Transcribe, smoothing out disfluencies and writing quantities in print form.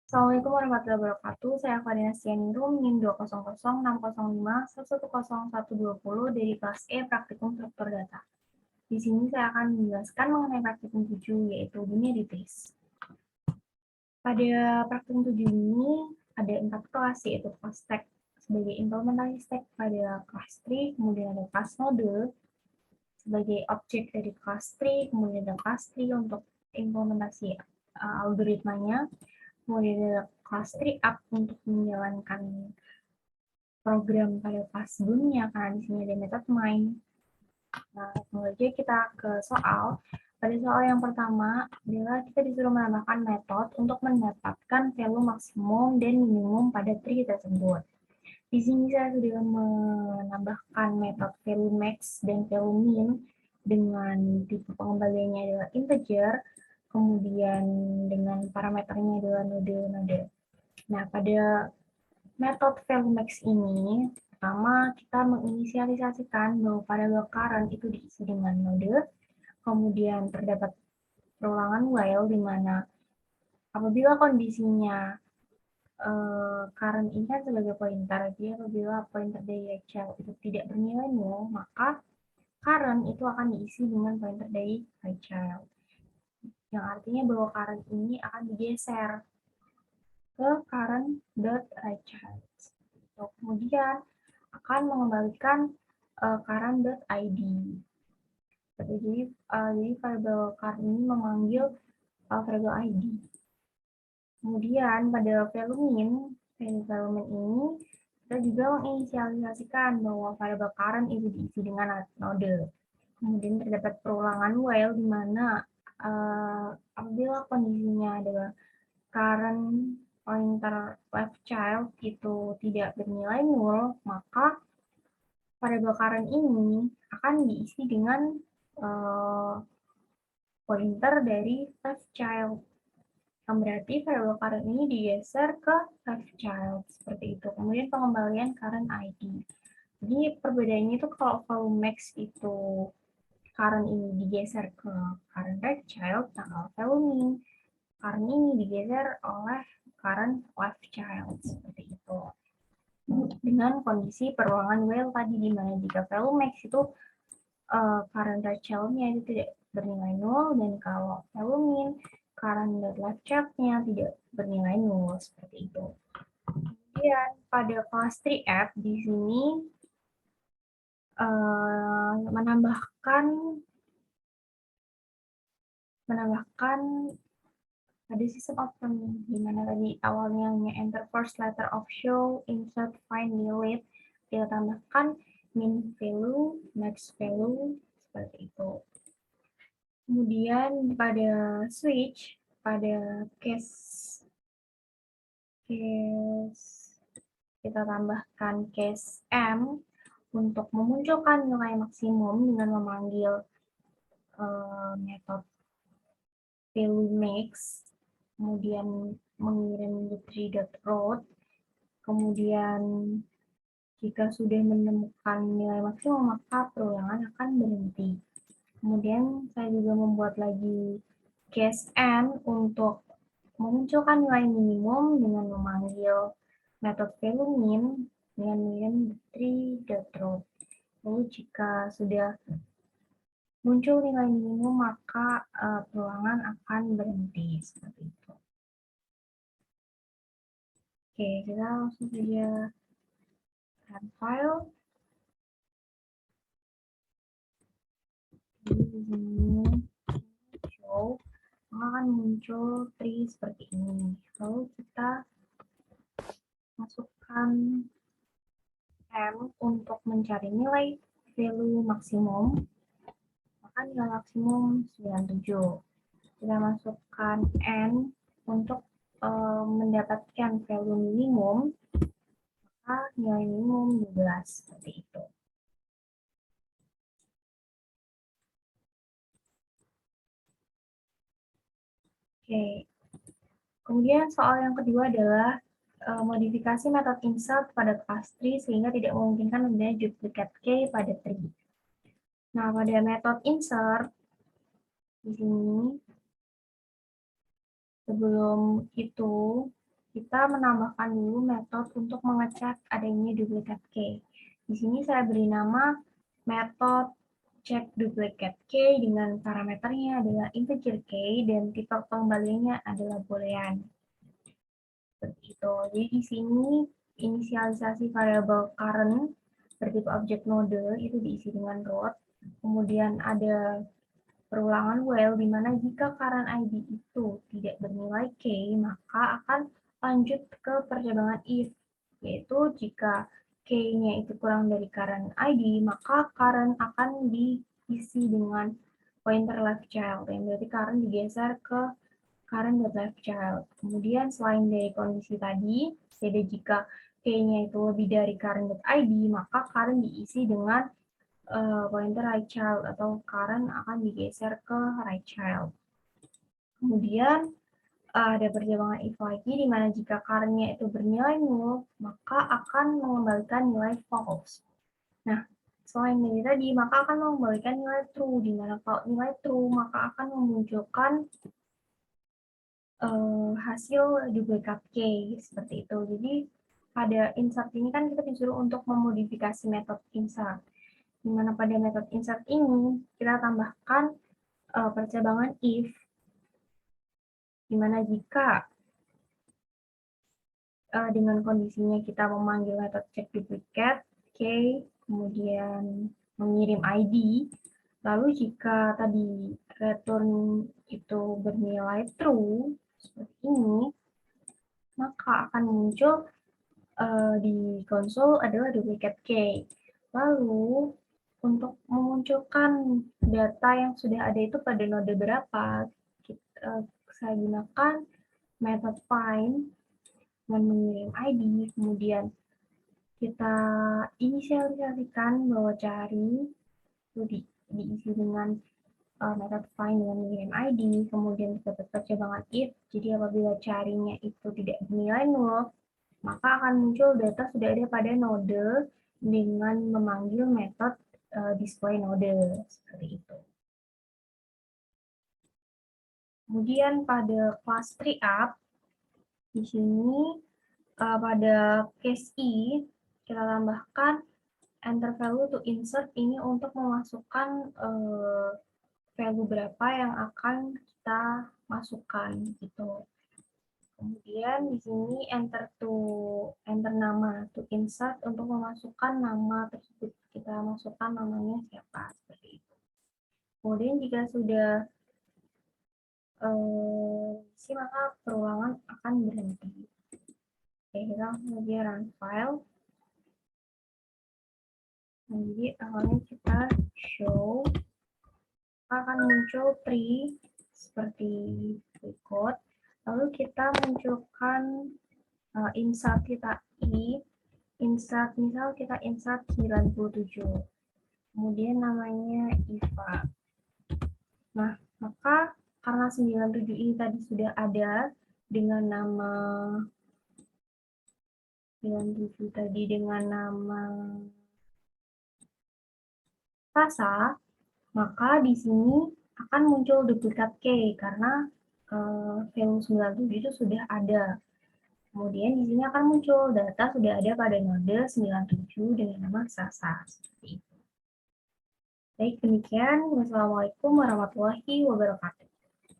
Assalamualaikum warahmatullahi wabarakatuh. Saya Fadina Sianingrum, NIM 2006005110120 dari kelas E Praktikum Struktur Data. Di sini saya akan menjelaskan mengenai praktikum 7, yaitu binary trees. Pada praktikum 7 ini ada 4 kelas, yaitu kelas stack sebagai implementasi stack pada kelas tree, kemudian ada kelas node sebagai objek dari kelas tree, kemudian ada kelas tree untuk implementasi algoritmanya, kemudian ada kelas tree up untuk menjalankan program pada kelas sebelumnya karena di sini ada metode main. Nah, langsung aja kita ke soal. Pada soal yang pertama adalah kita disuruh menambahkan metode untuk mendapatkan value maksimum dan minimum pada tree tersebut. Di sini saya sudah menambahkan metode value max dan value min dengan tipe pengembaliannya adalah integer, kemudian dengan parameternya adalah node-node. Nah, pada metode value max ini, pertama kita menginisialisasikan bahwa variabel current itu diisi dengan node, kemudian terdapat perulangan while di mana apabila kondisinya current ini kan sebagai pointer, jadi apabila pointer dari child itu tidak bernilai nol, maka current itu akan diisi dengan pointer dari child. Yang artinya bahwa current ini akan digeser ke current.child. Kemudian akan mengembalikan current.id. Jadi variabel current ini memanggil variabel id. Kemudian pada value min ini kita juga menginisialisasikan bahwa variabel current itu diisi dengan node. Kemudian terdapat perulangan while di mana apabila kondisinya adalah current pointer left child itu tidak bernilai nol, maka variabel current ini akan diisi dengan pointer dari left child. Yang berarti variabel current ini digeser ke left child seperti itu. Kemudian pengembalian current ID. Jadi perbedaannya itu kalau value max itu current ini digeser ke current right child, nah kalau value min current ini digeser oleh current left child seperti itu. Dengan kondisi perulangan while tadi di mana jika value max itu current right child-nya itu tidak bernilai nol, dan kalau value min current left child-nya tidak bernilai nol seperti itu. Kemudian pada kelas 3F di sini menambahkan ada sistem open di mana tadi awalnya hanya enter first letter of show, insert, find, delete, kita tambahkan min value, max value seperti itu. Kemudian pada switch, pada case kita tambahkan case M untuk memunculkan nilai maksimum dengan memanggil metode value max, kemudian mengirim the tree.route, kemudian jika sudah menemukan nilai maksimum maka perulangan akan berhenti. Kemudian saya juga membuat lagi case N untuk memunculkan nilai minimum dengan memanggil metode value min dengan mengirim tree.route. Lalu jika sudah muncul nilai minimum maka perulangan akan berhenti seperti itu. Oke, kita langsung saja run file. Jadi di sini show akan muncul tree seperti ini. Lalu kita masukkan M untuk mencari nilai value maksimum. Maka nilai maksimum 97. Kita masukkan N untuk mendapatkan value minimum. Maka nilai minimum 12 seperti itu. Oke. Kemudian soal yang kedua adalah modifikasi metode insert pada class tree sehingga tidak memungkinkan adanya duplicate key pada tree. Nah, pada metode insert di sini sebelum itu kita menambahkan dulu metode untuk mengecek adanya duplicate key. Di sini saya beri nama metode check duplicate key dengan parameternya adalah integer key dan tipe pengembaliannya adalah boolean. Seperti itu. Jadi di sini inisialisasi variabel current bertipe objek node itu diisi dengan root. Kemudian ada perulangan while di mana jika current ID itu tidak bernilai k, maka akan lanjut ke percabangan if, yaitu jika k-nya itu kurang dari current ID, maka current akan diisi dengan pointer left child, yang berarti current digeser ke current.left-child. Kemudian selain dari kondisi tadi, jadi jika k-nya itu lebih dari current.id, maka current diisi dengan pointer right child atau current akan digeser ke right child. Kemudian ada percabangan if lagi, di mana jika current-nya itu bernilai null, maka akan mengembalikan nilai false. Nah, selain dari tadi, maka akan mengembalikan nilai true, di mana kalau nilai true, maka akan memunculkan hasil duplicate key seperti itu. Jadi pada insert ini kan kita disuruh untuk memodifikasi metode insert. Di mana pada metode insert ini kita tambahkan percabangan if, di mana jika dengan kondisinya kita memanggil metode check duplicate key, kemudian mengirim ID, lalu jika tadi return itu bernilai true seperti ini, maka akan muncul di konsol adalah duplicate key. Lalu untuk memunculkan data yang sudah ada itu pada node berapa, saya gunakan method find dengan mengirim ID, kemudian kita inisialisasikan bahwa cari itu diisi dengan method find dengan mengirim ID, kemudian kita percabangan if, jadi apabila carinya itu tidak bernilai null, maka akan muncul data sudah ada pada node dengan memanggil metode display node, seperti itu. Kemudian pada kelas tree-up, di sini pada case I, kita tambahkan enter value to insert ini untuk memasukkan value berapa yang akan kita masukkan gitu. Kemudian di sini enter nama to insert untuk memasukkan nama tersebut. Kita masukkan namanya siapa seperti itu. Kemudian jika sudah isi, maka perulangan akan berhenti. Oke, kita langsung saja run file. Nah, jadi awalnya kita show, akan muncul tree seperti berikut. Lalu kita munculkan insert kita i, insert, misal kita insert 97. Kemudian namanya Iva. Nah, maka karena 97 ini tadi sudah ada dengan nama 97 tadi dengan nama Sasa, maka di sini akan muncul duplicate key karena value 97 itu sudah ada. Kemudian di sini akan muncul data sudah ada pada node 97 dengan nama Sasa. Seperti itu. Baik, demikian. Wassalamualaikum warahmatullahi wabarakatuh.